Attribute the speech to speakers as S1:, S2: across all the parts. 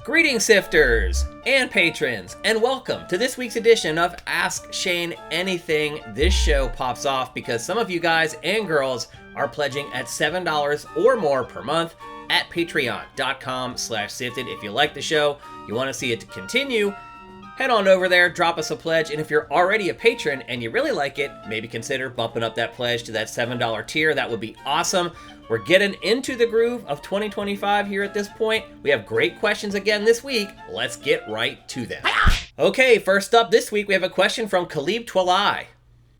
S1: Greetings, sifters and patrons, and welcome to this week's edition of Ask Shane Anything. This show pops off because some of you guys and girls are pledging at $7 or more per month at patreon.com/sifted. If you like the show, you want to see it continue, head on over there, drop us a pledge, and if you're already a patron and you really like it, maybe consider bumping up that pledge to that $7 tier. That would be awesome. We're getting into the groove of 2025 here at this point. We have great questions again this week. Let's get right to them. Okay, first up this week, we have a question from Khalib Twalai.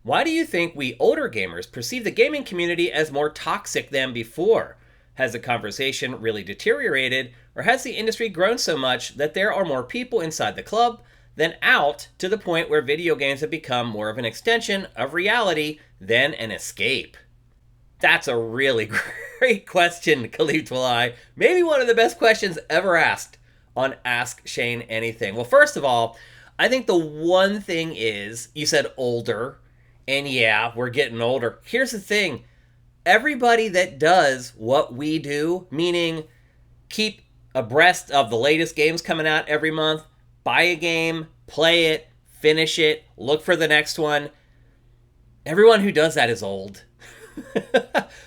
S1: Why do you think we older gamers perceive the gaming community as more toxic than before? Has the conversation really deteriorated, or has the industry grown so much that there are more people inside the club than out, to the point where video games have become more of an extension of reality than an escape? That's a really great question, Khalib Twalai. Maybe one of the best questions ever asked on Ask Shane Anything. Well, first of all, I think the one thing is, you said older, and yeah, we're getting older. Here's the thing. Everybody that does what we do, meaning keep abreast of the latest games coming out every month, buy a game, play it, finish it, look for the next one, everyone who does that is old.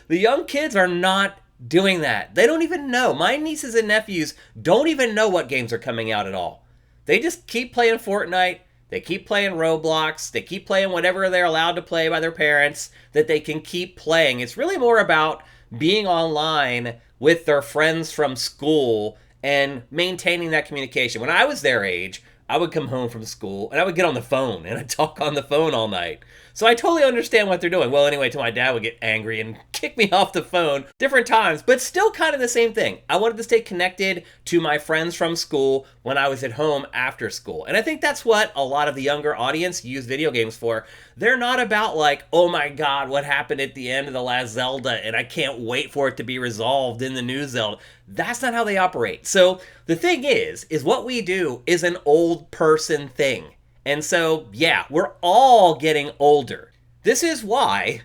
S1: The young kids are not doing that. They don't even know. My nieces and nephews don't even know what games are coming out at all. They just keep playing Fortnite. They keep playing Roblox. They keep playing whatever they're allowed to play by their parents that they can keep playing. It's really more about being online with their friends from school and maintaining that communication. When I was their age, I would come home from school and I would get on the phone and I'd talk on the phone all night. So I totally understand what they're doing. Well, anyway, till my dad would get angry and kick me off the phone different times, but still kind of the same thing. I wanted to stay connected to my friends from school when I was at home after school. And I think that's what a lot of the younger audience use video games for. They're not about like, oh my God, what happened at the end of the last Zelda and I can't wait for it to be resolved in the new Zelda. That's not how they operate. So the thing is what we do is an old person thing. And so, yeah, we're all getting older. This is why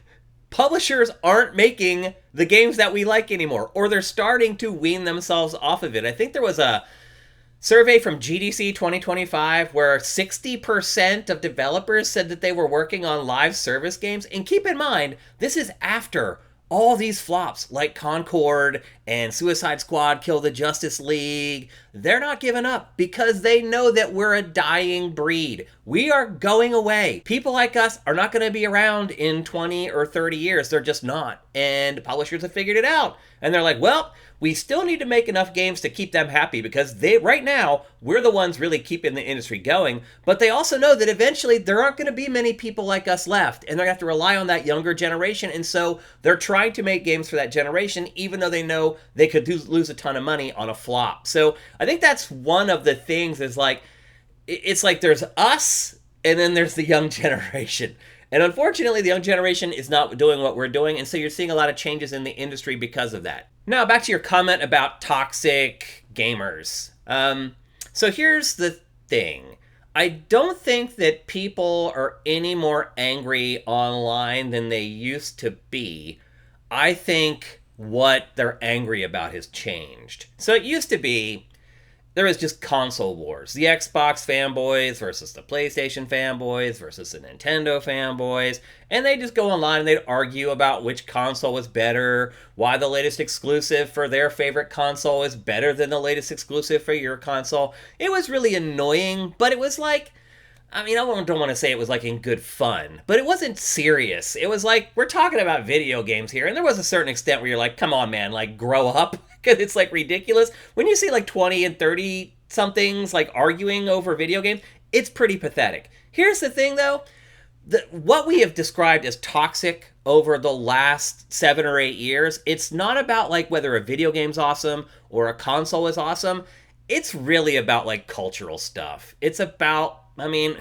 S1: publishers aren't making the games that we like anymore, or they're starting to wean themselves off of it. I think there was a survey from GDC 2025 where 60% of developers said that they were working on live service games. And keep in mind, this is after all these flops like Concord and Suicide Squad Kill the Justice League. They're not giving up because they know that we're a dying breed. We are going away. People like us are not going to be around in 20 or 30 years. They're just not. And publishers have figured it out. And they're like, well, we still need to make enough games to keep them happy because right now, we're the ones really keeping the industry going. But they also know that eventually there aren't going to be many people like us left. And they're going to have to rely on that younger generation. And so they're trying to make games for that generation, even though they know they could lose a ton of money on a flop. So I think that's one of the things is like, it's like there's us and then there's the young generation. And unfortunately, the young generation is not doing what we're doing. And so you're seeing a lot of changes in the industry because of that. Now, back to your comment about toxic gamers. So here's the thing. I don't think that people are any more angry online than they used to be. I think what they're angry about has changed. So it used to be there was just console wars. The Xbox fanboys versus the PlayStation fanboys versus the Nintendo fanboys. And they just go online and they'd argue about which console was better, why the latest exclusive for their favorite console is better than the latest exclusive for your console. It was really annoying, but it was like, I mean, I don't want to say it was like in good fun, but it wasn't serious. It was like, we're talking about video games here, and there was a certain extent where you're like, come on, man, like, grow up, because it's like ridiculous. When you see like 20 and 30 somethings like arguing over video games, it's pretty pathetic. Here's the thing, though. What we have described as toxic over the last 7 or 8 years, it's not about like whether a video game's awesome or a console is awesome. It's really about like cultural stuff. It's about, I mean,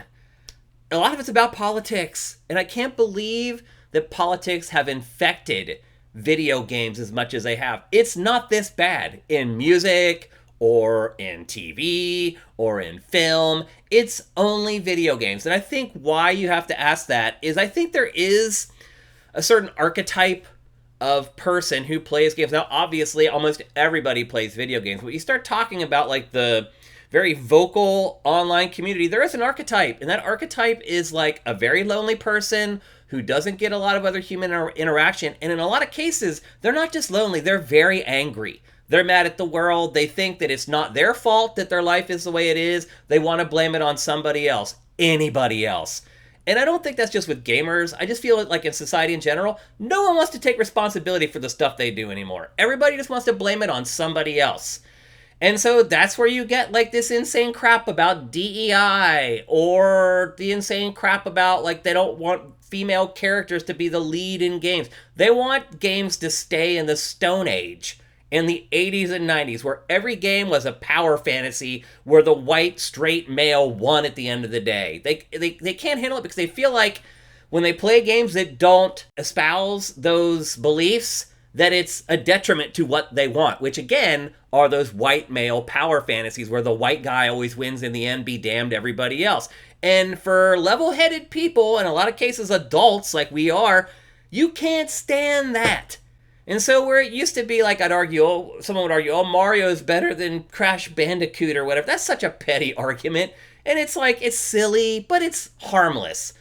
S1: a lot of it's about politics. And I can't believe that politics have infected video games as much as they have. It's not this bad in music or in TV or in film. It's only video games. And I think why you have to ask that is I think there is a certain archetype of person who plays games. Now, obviously, almost everybody plays video games, but you start talking about like the very vocal online community, there is an archetype, and that archetype is like a very lonely person who doesn't get a lot of other human interaction. And in a lot of cases, they're not just lonely, they're very angry. They're mad at the world. They think that it's not their fault that their life is the way it is. They want to blame it on somebody else, anybody else. And I don't think that's just with gamers. I just feel like in society in general, no one wants to take responsibility for the stuff they do anymore. Everybody just wants to blame it on somebody else. And so that's where you get like this insane crap about DEI, or the insane crap about like they don't want female characters to be the lead in games. They want games to stay in the Stone Age, in the 80s and 90s, where every game was a power fantasy where the white straight male won at the end of the day. They can't handle it because they feel like when they play games that don't espouse those beliefs, that it's a detriment to what they want, which again are those white male power fantasies where the white guy always wins in the end, be damned everybody else. And for level-headed people, in a lot of cases adults like we are, you can't stand that. And so where it used to be like, someone would argue, oh, Mario is better than Crash Bandicoot or whatever. That's such a petty argument. And it's like, it's silly, but it's harmless.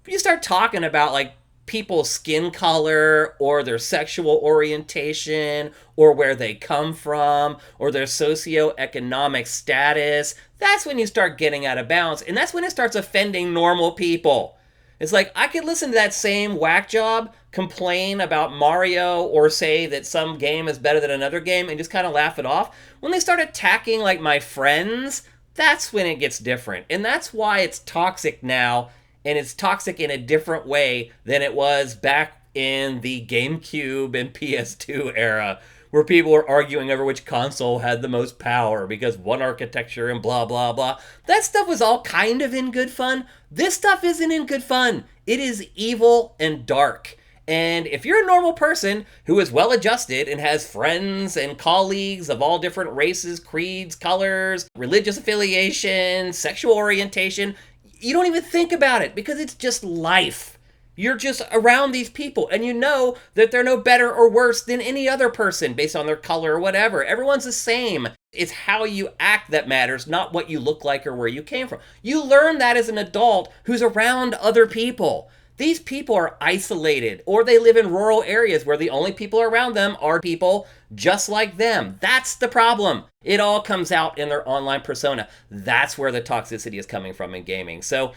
S1: But you start talking about like people's skin color or their sexual orientation or where they come from or their socioeconomic status, that's when you start getting out of bounds. And that's when it starts offending normal people. It's like, I could listen to that same whack job complain about Mario or say that some game is better than another game and just kind of laugh it off. When they start attacking like my friends, that's when it gets different. And that's why it's toxic now, and it's toxic in a different way than it was back in the GameCube and PS2 era, where people were arguing over which console had the most power because one architecture and blah, blah, blah. That stuff was all kind of in good fun. This stuff isn't in good fun. It is evil and dark. And if you're a normal person who is well-adjusted and has friends and colleagues of all different races, creeds, colors, religious affiliation, sexual orientation, you don't even think about it because it's just life. You're just around these people, and you know that they're no better or worse than any other person based on their color or whatever. Everyone's the same. It's how you act that matters, not what you look like or where you came from. You learn that as an adult who's around other people. These people are isolated, or they live in rural areas where the only people around them are people just like them. That's the problem. It all comes out in their online persona. That's where the toxicity is coming from in gaming. So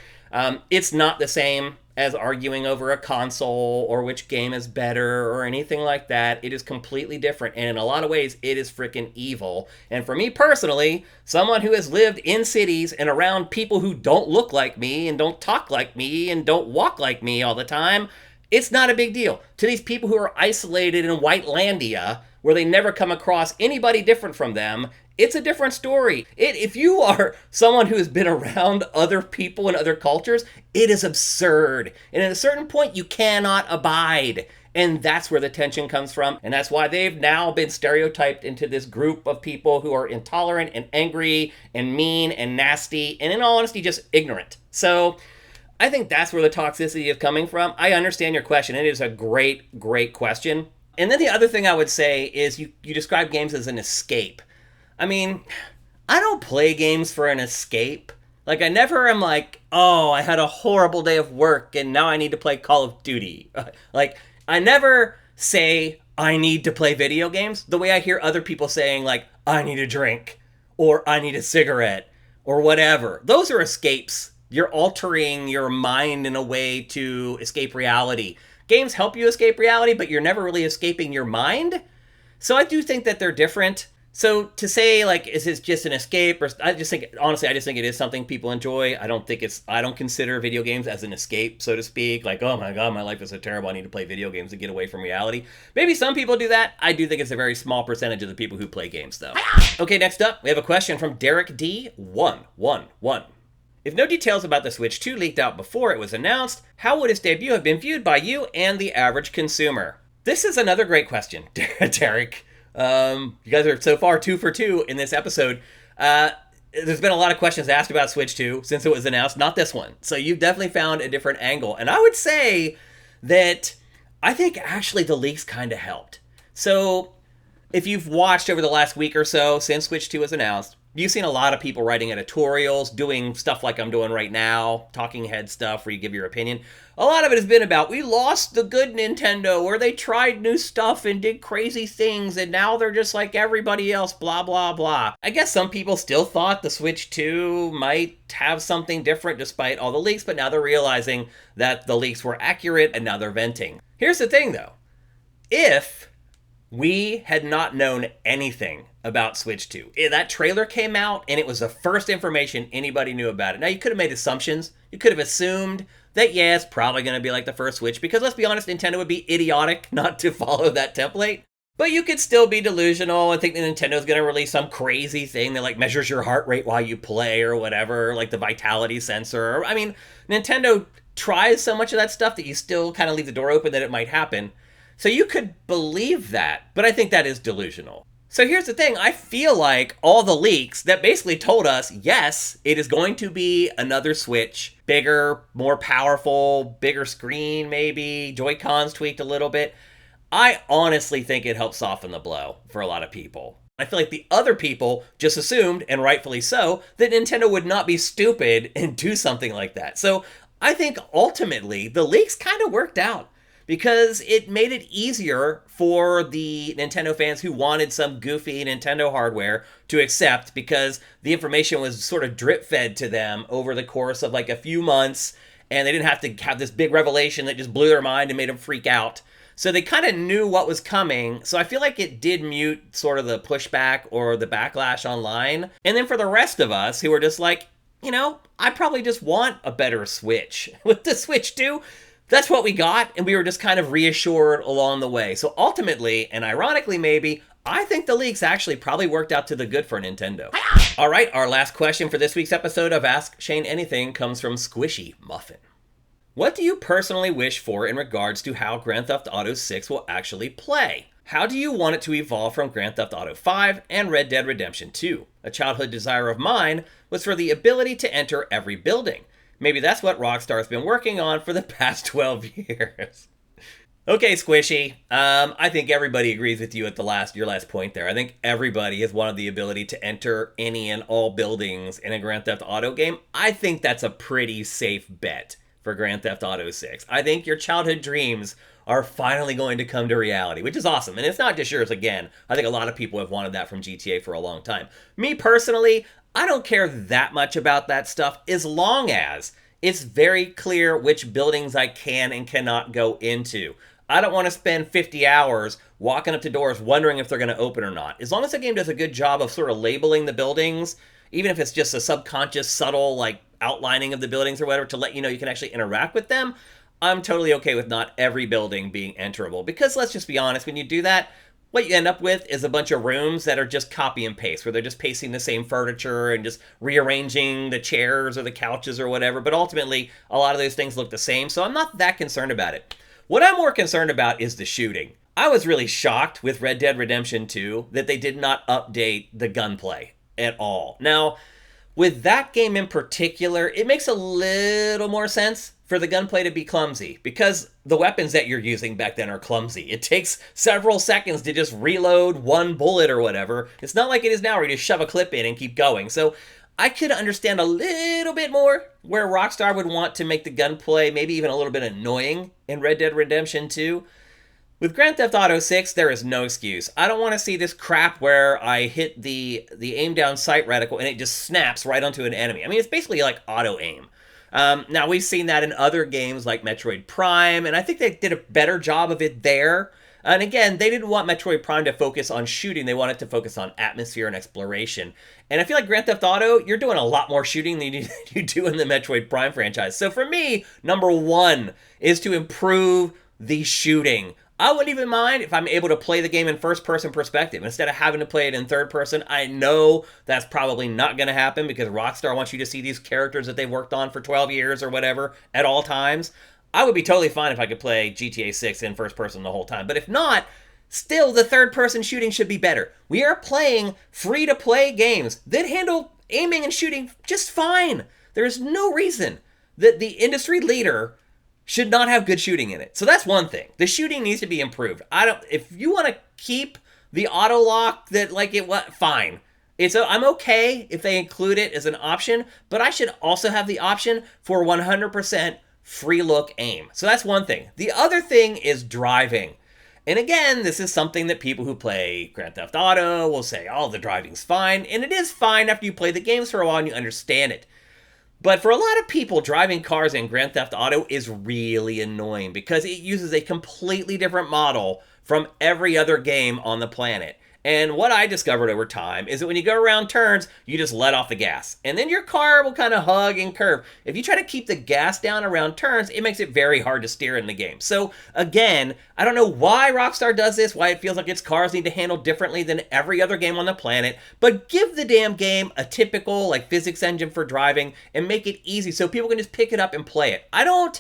S1: it's not the same as arguing over a console or which game is better or anything like that. It is completely different, and in a lot of ways, it is freaking evil. And for me personally, someone who has lived in cities and around people who don't look like me and don't talk like me and don't walk like me all the time, it's not a big deal. To these people who are isolated in Whitelandia, where they never come across anybody different from them, it's a different story. If you are someone who has been around other people and other cultures, it is absurd. And at a certain point, you cannot abide. And that's where the tension comes from. And that's why they've now been stereotyped into this group of people who are intolerant and angry and mean and nasty and, in all honesty, just ignorant. So I think that's where the toxicity is coming from. I understand your question. It is a great, great question. And then the other thing I would say is you describe games as an escape. I mean, I don't play games for an escape. Like, I never am like, oh, I had a horrible day of work and now I need to play Call of Duty. Like, I never say I need to play video games the way I hear other people saying, like, I need a drink or I need a cigarette or whatever. Those are escapes. You're altering your mind in a way to escape reality. Games help you escape reality, but you're never really escaping your mind. So I do think that they're different. So to say, like, is this just an escape? Or I just think it is something people enjoy. I don't consider video games as an escape, so to speak. Like, oh my God, my life is so terrible. I need to play video games to get away from reality. Maybe some people do that. I do think it's a very small percentage of the people who play games, though. Okay, next up, we have a question from Derek D111. If no details about the Switch 2 leaked out before it was announced, how would its debut have been viewed by you and the average consumer? This is another great question, Derek. You guys are so far 2 for 2 in this episode. There's been a lot of questions asked about Switch 2 since it was announced, not this one. So you've definitely found a different angle. And I would say that I think actually the leaks kind of helped. So if you've watched over the last week or so since Switch 2 was announced, you've seen a lot of people writing editorials, doing stuff like I'm doing right now, talking head stuff where you give your opinion. A lot of it has been about, we lost the good Nintendo, where they tried new stuff and did crazy things, and now they're just like everybody else, blah, blah, blah. I guess some people still thought the Switch 2 might have something different despite all the leaks, but now they're realizing that the leaks were accurate, and now they're venting. Here's the thing, though. If we had not known anything about Switch 2. That trailer came out, and it was the first information anybody knew about it. Now, you could have made assumptions. You could have assumed that, yeah, it's probably going to be like the first Switch, because let's be honest, Nintendo would be idiotic not to follow that template. But you could still be delusional and think that Nintendo's going to release some crazy thing that, like, measures your heart rate while you play or whatever, like the vitality sensor. I mean, Nintendo tries so much of that stuff that you still kind of leave the door open that it might happen. So you could believe that, but I think that is delusional. So here's the thing, I feel like all the leaks that basically told us, yes, it is going to be another Switch, bigger, more powerful, bigger screen maybe, Joy-Cons tweaked a little bit. I honestly think it helped soften the blow for a lot of people. I feel like the other people just assumed, and rightfully so, that Nintendo would not be stupid and do something like that. So I think ultimately the leaks kind of worked out, because it made it easier for the Nintendo fans who wanted some goofy Nintendo hardware to accept, because the information was sort of drip-fed to them over the course of like a few months, and they didn't have to have this big revelation that just blew their mind and made them freak out. So they kind of knew what was coming, so I feel like it did mute sort of the pushback or the backlash online. And then for the rest of us who were just like, you know, I probably just want a better Switch. With the Switch 2, that's what we got, and we were just kind of reassured along the way. So ultimately, and ironically maybe, I think the leaks actually probably worked out to the good for Nintendo. All right, our last question for this week's episode of Ask Shane Anything comes from Squishy Muffin. What do you personally wish for in regards to how Grand Theft Auto 6 will actually play? How do you want it to evolve from Grand Theft Auto 5 and Red Dead Redemption 2? A childhood desire of mine was for the ability to enter every building. Maybe that's what Rockstar's been working on for the past 12 years. Okay, Squishy. I think everybody agrees with you at your last point there. I think everybody has wanted the ability to enter any and all buildings in a Grand Theft Auto game. I think that's a pretty safe bet for Grand Theft Auto 6. I think your childhood dreams are finally going to come to reality, which is awesome. And it's not just yours again. I think a lot of people have wanted that from GTA for a long time. Me personally, I don't care that much about that stuff as long as it's very clear which buildings I can and cannot go into. I don't want to spend 50 hours walking up to doors wondering if they're going to open or not. As long as the game does a good job of sort of labeling the buildings, even if it's just a subconscious, subtle, like, outlining of the buildings or whatever to let you know you can actually interact with them, I'm totally okay with not every building being enterable. Because let's just be honest, when you do that, what you end up with is a bunch of rooms that are just copy and paste, where they're just pasting the same furniture and just rearranging the chairs or the couches or whatever. But ultimately, a lot of those things look the same, so I'm not that concerned about it. What I'm more concerned about is the shooting. I was really shocked with Red Dead Redemption 2 that they did not update the gunplay at all. Now, with that game in particular, it makes a little more sense for the gunplay to be clumsy, because the weapons that you're using back then are clumsy. It takes several seconds to just reload one bullet or whatever. It's not like it is now where you just shove a clip in and keep going. So I could understand a little bit more where Rockstar would want to make the gunplay maybe even a little bit annoying in Red Dead Redemption 2. With Grand Theft Auto 6, there is no excuse. I don't want to see this crap where I hit the aim down sight reticle and it just snaps right onto an enemy. I mean, it's basically like auto aim. Now, we've seen that in other games like Metroid Prime, and I think they did a better job of it there. And again, they didn't want Metroid Prime to focus on shooting. They wanted to focus on atmosphere and exploration. And I feel like Grand Theft Auto, you're doing a lot more shooting than you do in the Metroid Prime franchise. So for me, number one is to improve the shooting. I wouldn't even mind if I'm able to play the game in first-person perspective instead of having to play it in third person. I know that's probably not going to happen because Rockstar wants you to see these characters that they've worked on for 12 years or whatever at all times. I would be totally fine if I could play GTA 6 in first person the whole time. But if not, still the third-person shooting should be better. We are playing free-to-play games that handle aiming and shooting just fine. There is no reason that the industry leader should not have good shooting in it. So that's one thing. The shooting needs to be improved. If you want to keep the auto lock that like it, what, fine. I'm okay if they include it as an option, but I should also have the option for 100% free look aim. So that's one thing. The other thing is driving. And again, this is something that people who play Grand Theft Auto will say, oh, the driving's fine. And it is fine after you play the games for a while and you understand it. But for a lot of people, driving cars in Grand Theft Auto is really annoying because it uses a completely different model from every other game on the planet. And what I discovered over time is that when you go around turns, you just let off the gas. And then your car will kind of hug and curve. If you try to keep the gas down around turns, it makes it very hard to steer in the game. So again, I don't know why Rockstar does this, why it feels like its cars need to handle differently than every other game on the planet, but give the damn game a typical like physics engine for driving and make it easy so people can just pick it up and play it. I don't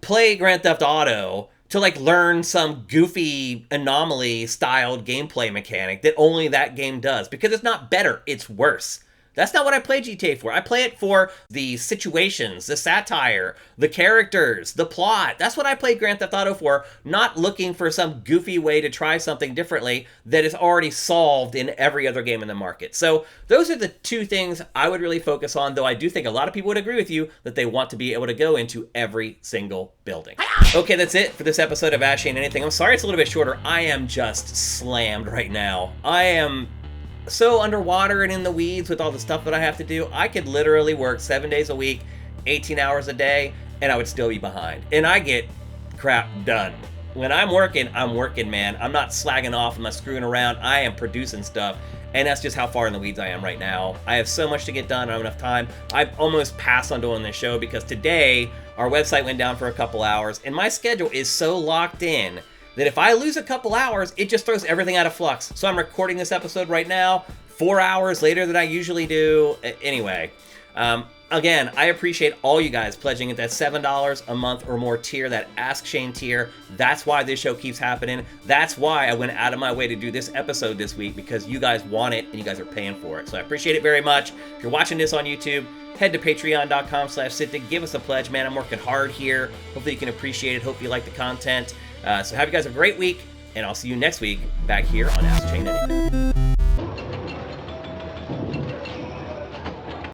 S1: play Grand Theft Auto to like learn some goofy anomaly styled gameplay mechanic that only that game does, because it's not better, it's worse. That's not what I play GTA for. I play it for the situations, the satire, the characters, the plot. That's what I play Grand Theft Auto for, not looking for some goofy way to try something differently that is already solved in every other game in the market. So those are the two things I would really focus on, though I do think a lot of people would agree with you that they want to be able to go into every single building. Okay, that's it for this episode of Ask Shane Anything. I'm sorry it's a little bit shorter. I am just slammed right now. I am so underwater and in the weeds with all the stuff that I have to do. I could literally work 7 days a week, 18 hours a day, and I would still be behind. And I get crap done. When I'm working, man. I'm not slagging off, I'm not screwing around. I am producing stuff. And that's just how far in the weeds I am right now. I have so much to get done. I don't have enough time. I've almost passed on doing this show because today our website went down for a couple hours and my schedule is so locked in that if I lose a couple hours, it just throws everything out of flux. So I'm recording this episode right now, 4 hours later than I usually do. Anyway, again, I appreciate all you guys pledging at that $7 a month or more tier, that Ask Shane tier. That's why this show keeps happening. That's why I went out of my way to do this episode this week, because you guys want it and you guys are paying for it. So I appreciate it very much. If you're watching this on YouTube, head to patreon.com/SIFTD. Give us a pledge, man. I'm working hard here. Hopefully you can appreciate it. Hopefully you like the content. So have you guys a great week, and I'll see you next week back here on Ask Shane Anything.